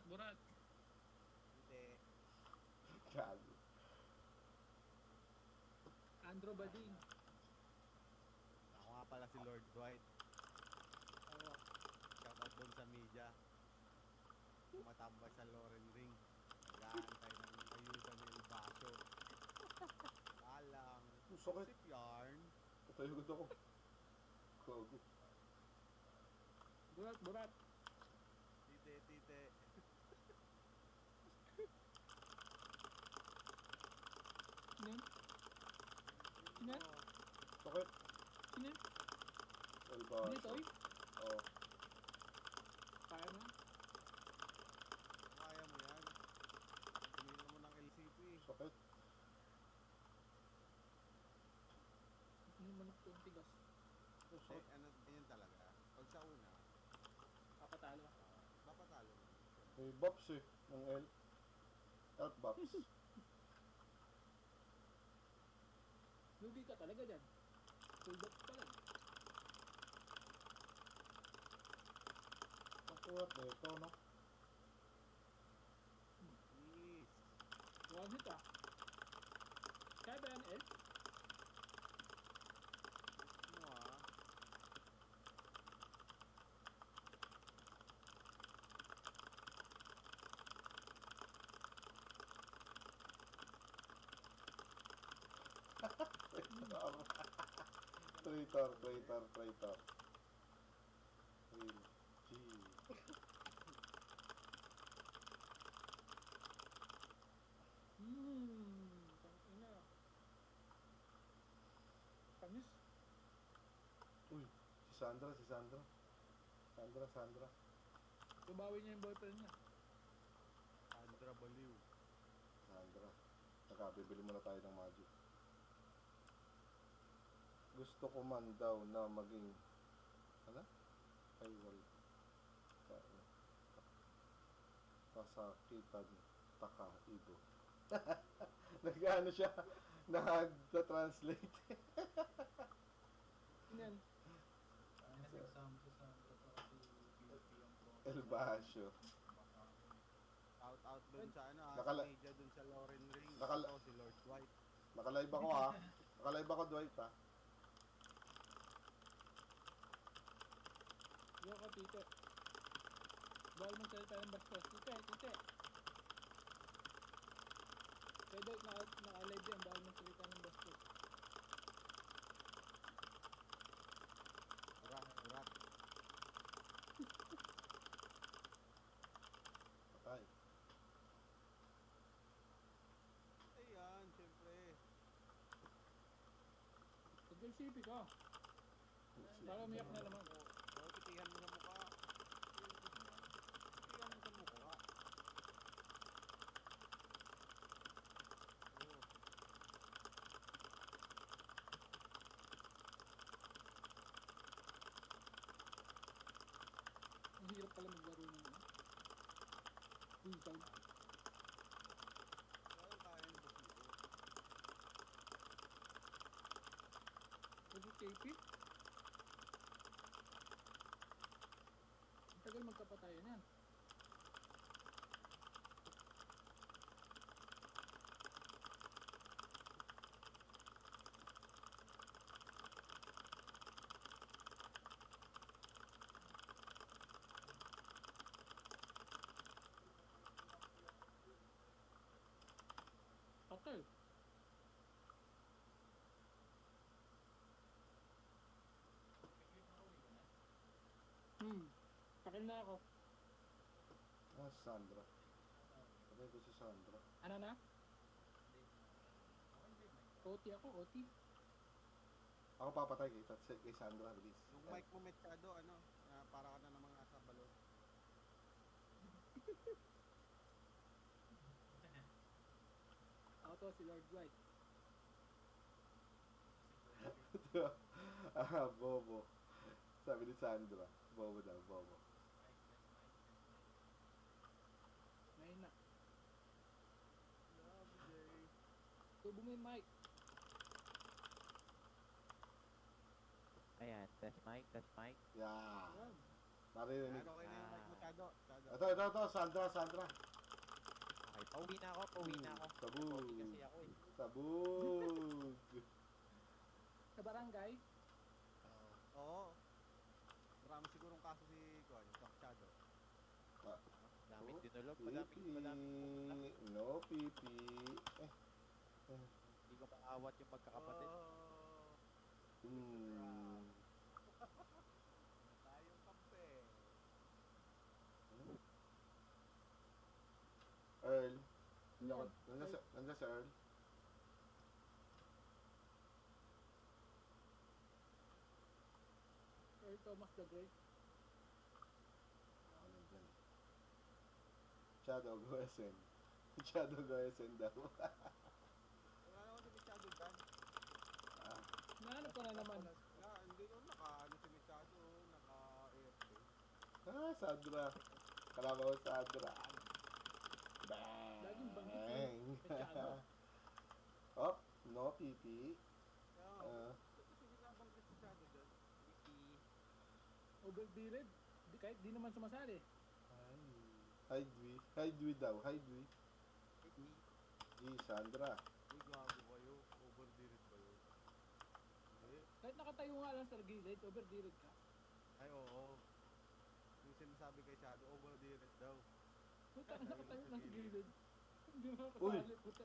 Burat. Hindi. Gago. Andro Bading. Ako nga pala si Lord Dwight. Oo. Shoutout doon sa media. Tumatambay sa Loren Ring. Nag-aantay ng ayuda ni El Basyo. Alang. Sakit. Sip yarn. Patayagod ako. Gago. Burat. Tite. Sino? Sino? Sakit. Sino? Alba. Dito, oy. Oo. Kaya mo? Kaya mo yan. Tumingin mo ng LCP. Sakit. Ano yung manok kong tigas? Sakit. Ano, ganyan talaga. Pag sa una, Papatalo. papatalo mo. May bops eh. Ng L. Elf bops. Lugi ka talaga dyan. Full box pa lang. Ang kuwat na ito, no? Yes. One hit ah. Kaya ba yan, El? Ano ah? Traitor. Real G. Tangina. Tamis. Uy, si Sandra. Sandra. Tubawi niya yung boyfriend niya. Sandra Baliw. Sandra. Nakabibili muna tayo ng magic. Gusto ko man daw na maging ano? Ay, wala. Kasakitan taka ibo. Nag-ano siya? Nag-translate. Yan. El Basyo. Out dun sa ano ah, Nakala- sa media dun sa Loren Ring. Nakala- Ako si Lord Dwight. Nakalive ako ha. Nakalive ako, Dwight ha. Yo ka, tite. Bawal mong salita ng bastos. Tite. Kaya daw, naka-live yan. Bawal mong salita ng bastos. Burat. Patay. Ayan, syempre. Tag-LCP ka. Para umiyak na naman. O, titihan mo sa mukha. Titihan mo sa mukha. Oh. Ang hirap pala maglaro ng ano. Inside. Kaya kaya yung basico. Pwede KP? Ang tagal magkapatayan yan. Patay. Takil na ako. Ah, si Sandra. Patay ko si Sandra. Ano na? OT ako, OT. Ako papatay kay Sandra, bilis. Yung mic mo mechado, ano, para ka na namang nasa balon. Ako to, si Lord White. Bobo. Sabi ni Sandra. Bobo daw, bobo. Ngayon na. Love day. Tubo mo yung mic. Ayan, test mic. Yeah. Ayan. Narinig. Ano kayo na yung mic mo, Shadow. Ito, Sandra. Okay, pauwi na ako. Pauwi Sabog. kasi ako eh. Sabog. Sa barangay. Oo. Marami sigurong kaso si Kuan, Doc Shadow. Daming dinulog. Pipi. Madaming pumunta. No, pipi. Hindi ko maawat yung magkakapatid. Hmm. Tayong kampe. Earl. Yan. Nandiyan si Earl. Earl Thomas the Great. Nandiyan. Shadow Goesen. Shadow Goesen daw. Wala naman si Shadow dyan. Nahanap ko na naman. Hindi naman naka si Shadow, naka-AFK. Sandra. Kalabaw Sandra. Laging banggit Bang. si Shadow. Oh, no, pipi. Kasi binabanggit si Shadow dyan. Overbearded. Kahit di naman sumasali. Hi, Dwi daw. Hi, Dwi. Sandra. Uy, gago kayo. Overbearded ba yun? Hindi. Kahit nakatayo nga lang sa gilid, overbearded ka. Ay, oo. Yung sinasabi kay Shadow, overbearded daw. Puta, nakatayo lang sa gilid. Hindi mo Uy, kasali. Puta,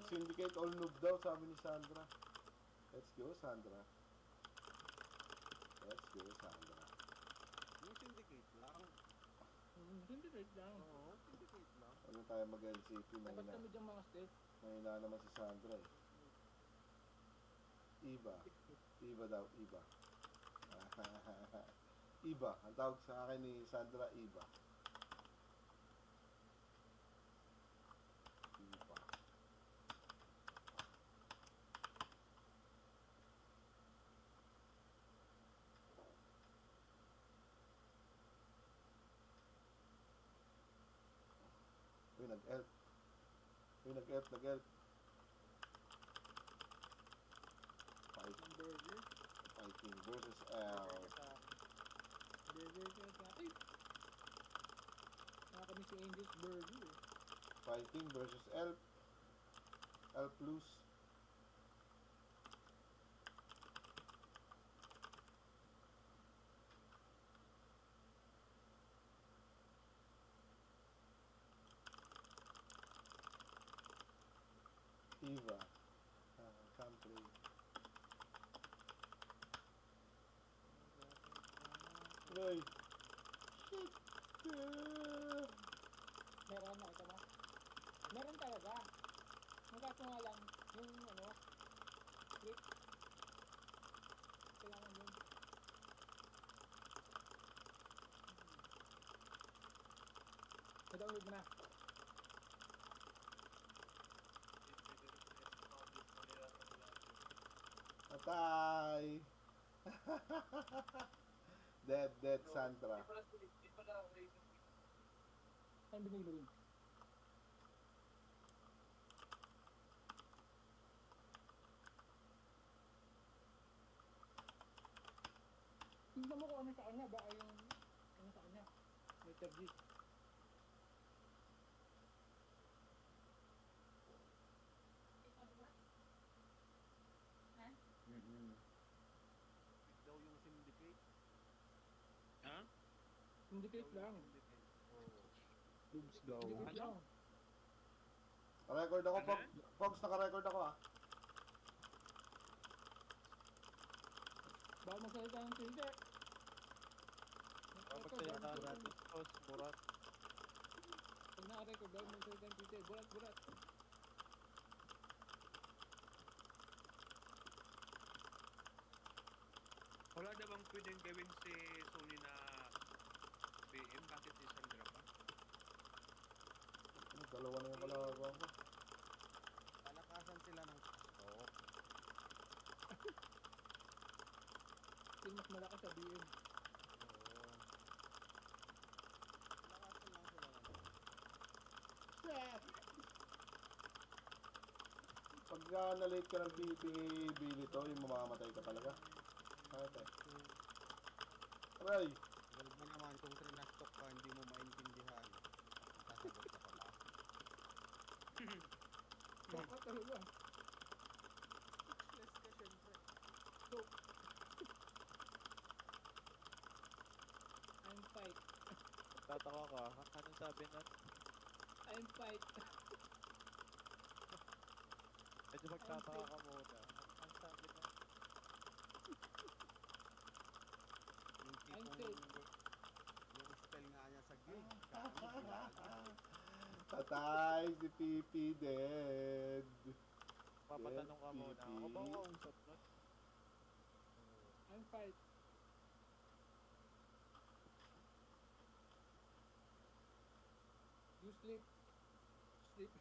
syndicate all noob daw, sabi ni Sandra. Let's go, Sandra. Yung syndicate lang. Syndicate lang. Oo, syndicate lang. Ano tayo mag-LCP? Dapat kami dyan mga stealth. Mahina naman si Sandra eh. Iba. Iba daw, Iba. Iba. Ang tawag sa akin ni Sandra, Iba. Iba. Uy, nag-elf. Fighting Burger. versus elf. Burger ka sa... Ay! Nakakami si Angel's Burger eh. Fighting versus elf. Elf plus. Eva. Country. Ray. Shit. Meron, nakita mo? Meron talaga. Nagkaso nga lang, yung ano, script. Kailangan yun. Na-download mo na. Patay. Dead Sandra. Saan binili rin? Tignan mo kung ano sa kanya, baka yung ano sa kanya. Letter G. Daw yung syndicate. Indicate lang. Syndicate. Oo. Boobs daw. Indicate lang. Naka-record ako, Pogs, naka-record ako ah. Baka magsalita ng Twitter. Kapag salita natin, burat. Pag naka-record, baka magsalita ng Twitter. Burat. Wala na bang pwedeng gawin si Sony na BM? Bakit si Sandra pa? Dalawa na yung kalagawa ko. Palakasan sila ng stock. Yung mas malakas sa BM. Oo. Palakasan lang sila ng Pagka na-late ka ng PPB nito, yung mamamatay ka talaga. Bakit eh? Aray! Ganun ba naman kung trinastock ka, hindi mo talaga. Speechless ka syempre. So, I'm fight. Tataka ka. Anong sabi nun? I'm fight. Medyo magtataka ka muna. Ang sabi nun? Yung I'm tipong, fake. yung spell nga niya sa game. Kaya Patay si Pipi dead. Papatanong ka muna. Ako ba ang kausap nun? I'm fight. You sleep. Sleep.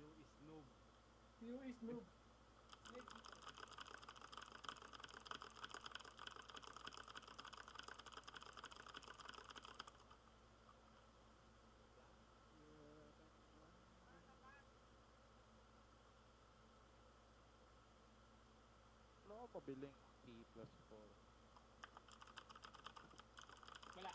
yung snoop. You is noob. Sleep. Wala ka pabiling T plus 4. Wala.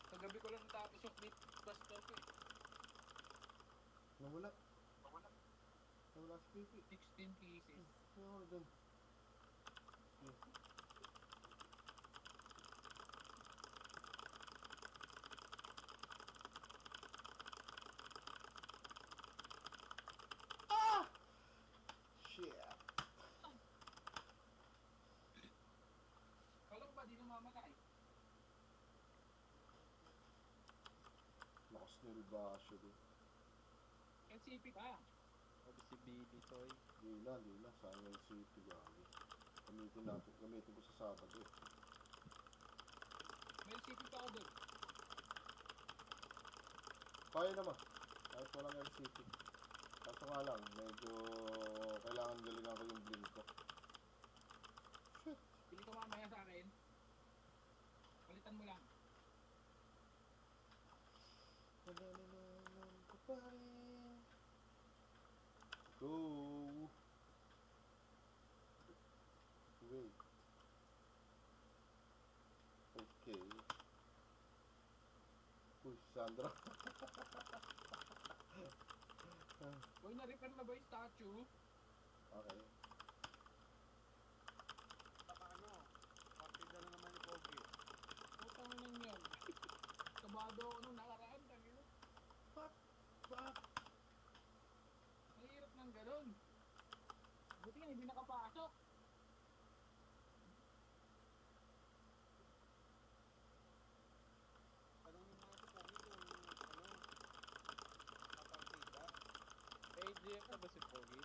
Kagabi ko lang natapos yung clip plus talk eh. Nawala. Nawala si Pipi. 16 pieces. Ano dun? Shit. Kala ko ba di namamatay? Nakasnil ba siya dun? NCP ka. Sabi si Billy Toy. Di na. Sayang yung city gagi. Gamitin ko sa Sabado eh. May NCP pa ako doon. Kaya naman. Kahit walang LCT. Kaso nga lang, medyo kailangan galingan ko yung blink ko. Shit. Pili ka mamaya sa akin. Palitan mo lang. Nanananan ko pa rin. Go! Wait. Okay. Uy, Sandra. Boy, na-repair na ba yung statue? Okay. Saka ano, partida na naman ni Pogi. Putang nang yan. Kabado ako nung nakaraan. Tangina. Fuck! Mahirap ng ganun. Buti nga hindi nakapasok. Tanongin mo nga si Pogi kung kapartida. AGM na ba si Pogi?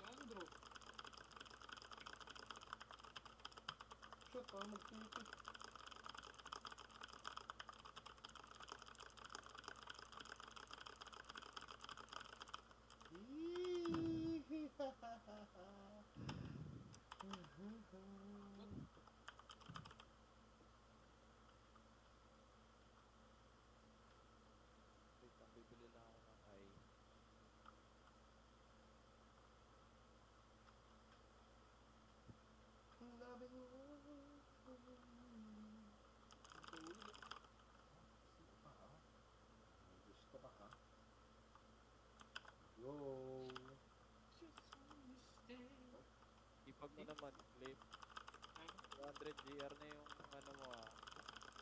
Leandro. Shit, parang magtiti. Wait lang, bibili lang ako ng ay. Gusto ka ha? Go! Ipag mo naman, Clip. 200 GR na yung ano mo ah.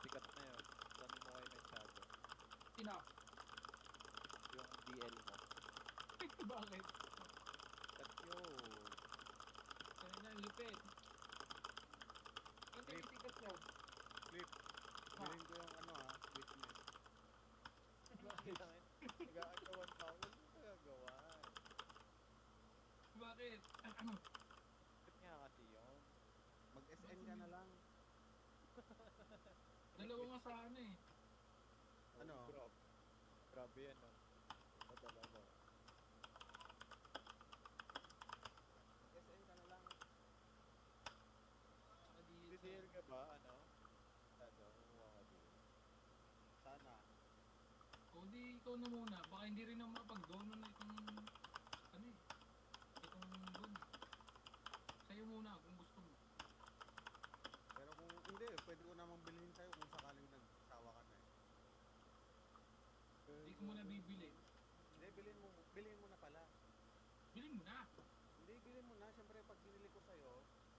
Sikat na yun. Sabi mo kayo masyado. Sino? Yung DL mo. Bakit? Sikat yun. Kanina ang lupit. Ano kayo sikat mo? Flip. Bilhin ko yung ano witness. Nag-aagawan pa ako. Huwag mo nagagawan. Bakit? Ba't nga kasi yun? Mag-SN ka na lang. Dalawa nga sana eh. Ano? Grabe yan no. Padala mo. Mag-SN ka na lang. DDL ka ba? Ano? Ano? Kumuha ka din. Sana. O di ikaw na muna. Baka hindi rin ako makapag-dono na itong ano eh. Itong gun. Sa'yo muna kung gusto mo. Pero kung hindi, pwede ko namang bilhin sa'yo kung sakaling nagsawa ka na eh. mo na bibili. Hindi, bilhin mo na pala. Bilhin mo na. Hindi, bilhin mo na. Siyempre, pag binili ko sa'yo,